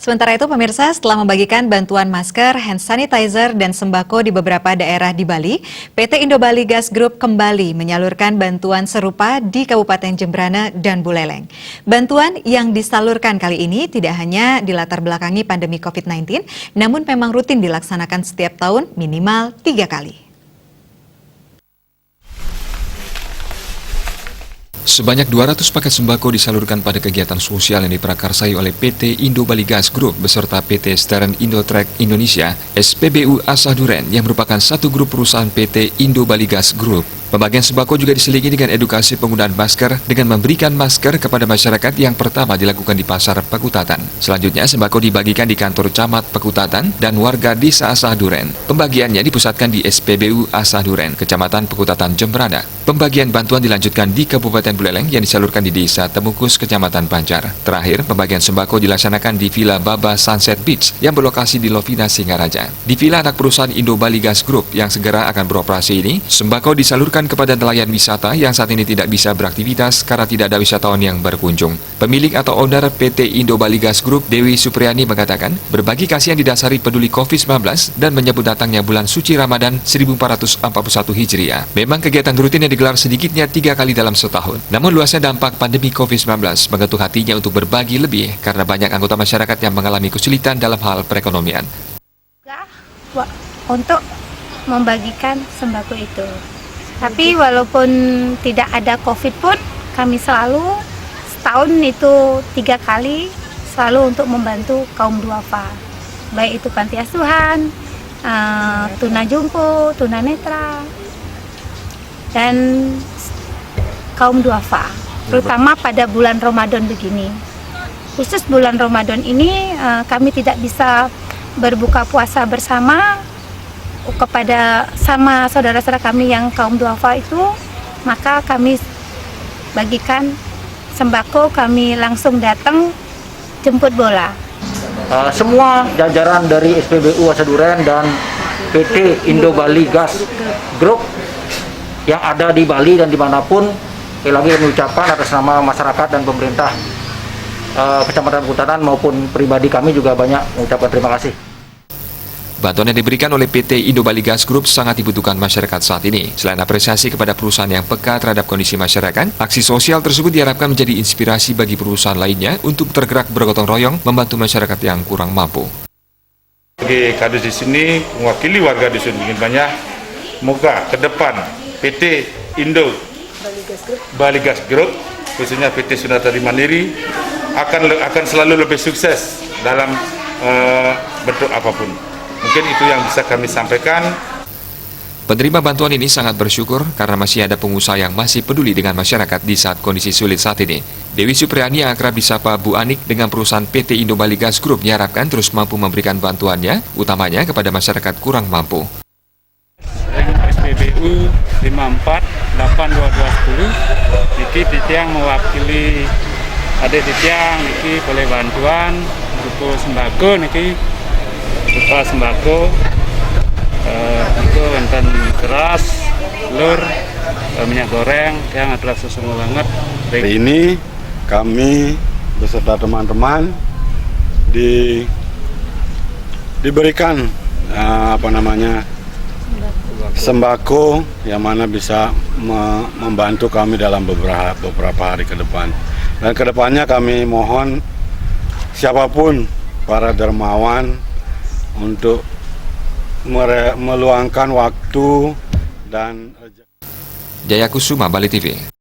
Sementara itu, pemirsa, setelah membagikan bantuan masker, hand sanitizer, dan sembako di beberapa daerah di Bali, PT Indo Bali Gas Group kembali menyalurkan bantuan serupa di Kabupaten Jembrana dan Buleleng. Bantuan yang disalurkan kali ini tidak hanya dilatar belakangi pandemi COVID-19, namun memang rutin dilaksanakan setiap tahun minimal 3 kali. Sebanyak 200 paket sembako disalurkan pada kegiatan sosial yang diprakarsai oleh PT Indo Bali Gas Group beserta PT Stern Indotrack Indonesia, SPBU Asah Duren yang merupakan satu grup perusahaan PT Indo Bali Gas Group. Pembagian sembako juga diselingi dengan edukasi penggunaan masker dengan memberikan masker kepada masyarakat yang pertama dilakukan di Pasar Pekutatan. Selanjutnya, sembako dibagikan di kantor Camat Pekutatan dan warga Desa Asah Duren. Pembagiannya dipusatkan di SPBU Asah Duren, Kecamatan Pekutatan, Jembrana. Pembagian bantuan dilanjutkan di Kabupaten Buleleng yang disalurkan di Desa Temukus, Kecamatan Banjar. Terakhir, pembagian sembako dilaksanakan di Villa Baba Sunset Beach yang berlokasi di Lovina, Singaraja. Di Villa anak perusahaan Indo Bali Gas Group yang segera akan beroperasi ini, sembako disalurkan kepada nelayan wisata yang saat ini tidak bisa beraktivitas karena tidak ada wisatawan yang berkunjung. Pemilik atau owner PT Indo Bali Gas Group, Dewi Supriyani, mengatakan berbagi kasih yang didasari peduli COVID-19 dan menyebut datangnya bulan suci Ramadan 1441 Hijriah. Memang kegiatan rutin yang digelar sedikitnya 3 kali dalam setahun. Namun luasnya dampak pandemi COVID-19 mengetuk hatinya untuk berbagi lebih karena banyak anggota masyarakat yang mengalami kesulitan dalam hal perekonomian. Untuk membagikan sembako itu. Tapi walaupun tidak ada COVID pun, kami selalu setahun itu 3 kali selalu untuk membantu kaum duafa. Baik itu panti asuhan, tuna jumbo, tuna netra, dan kaum duafa. Terutama pada bulan Ramadan begini. Khusus bulan Ramadan ini kami tidak bisa berbuka puasa bersama kepada sama saudara-saudara kami yang kaum duafa itu, maka kami bagikan sembako, kami langsung datang jemput bola. Semua jajaran dari SPBU Asah Duren dan PT Indo Bali Gas Group yang ada di Bali dan dimanapun, sekali lagi kami ucapkan atas nama masyarakat dan pemerintah Kecamatan Pekutatan maupun pribadi kami juga banyak mengucapkan terima kasih. Bantuan yang diberikan oleh PT Indo Bali Gas Group sangat dibutuhkan masyarakat saat ini. Selain apresiasi kepada perusahaan yang peka terhadap kondisi masyarakat, aksi sosial tersebut diharapkan menjadi inspirasi bagi perusahaan lainnya untuk tergerak bergotong royong membantu masyarakat yang kurang mampu. Bagi kades di sini, mewakili warga dusun Dingin Banyak, semoga ke depan PT Indo Bali Gas Group, khususnya PT Sunatari Mandiri, akan selalu lebih sukses dalam bentuk apapun. Mungkin itu yang bisa kami sampaikan. Penerima bantuan ini sangat bersyukur karena masih ada pengusaha yang masih peduli dengan masyarakat di saat kondisi sulit saat ini. Dewi Supriyani yang akrab disapa Bu Anik dengan perusahaan PT Indo Bali Gas Group diharapkan terus mampu memberikan bantuannya, utamanya kepada masyarakat kurang mampu. SPBU 548220 niki titiang mewakili adik titiang niki boleh bantuan berupa sembako niki. Berupa sembako itu wonten beras, telur, minyak goreng yang adalah sesuatu banget. Hari ini kami beserta teman-teman diberikan sembako yang mana bisa membantu kami dalam beberapa hari ke depan. Dan kedepannya kami mohon siapapun para dermawan untuk meluangkan waktu dan Jaya Kusuma, Bali TV.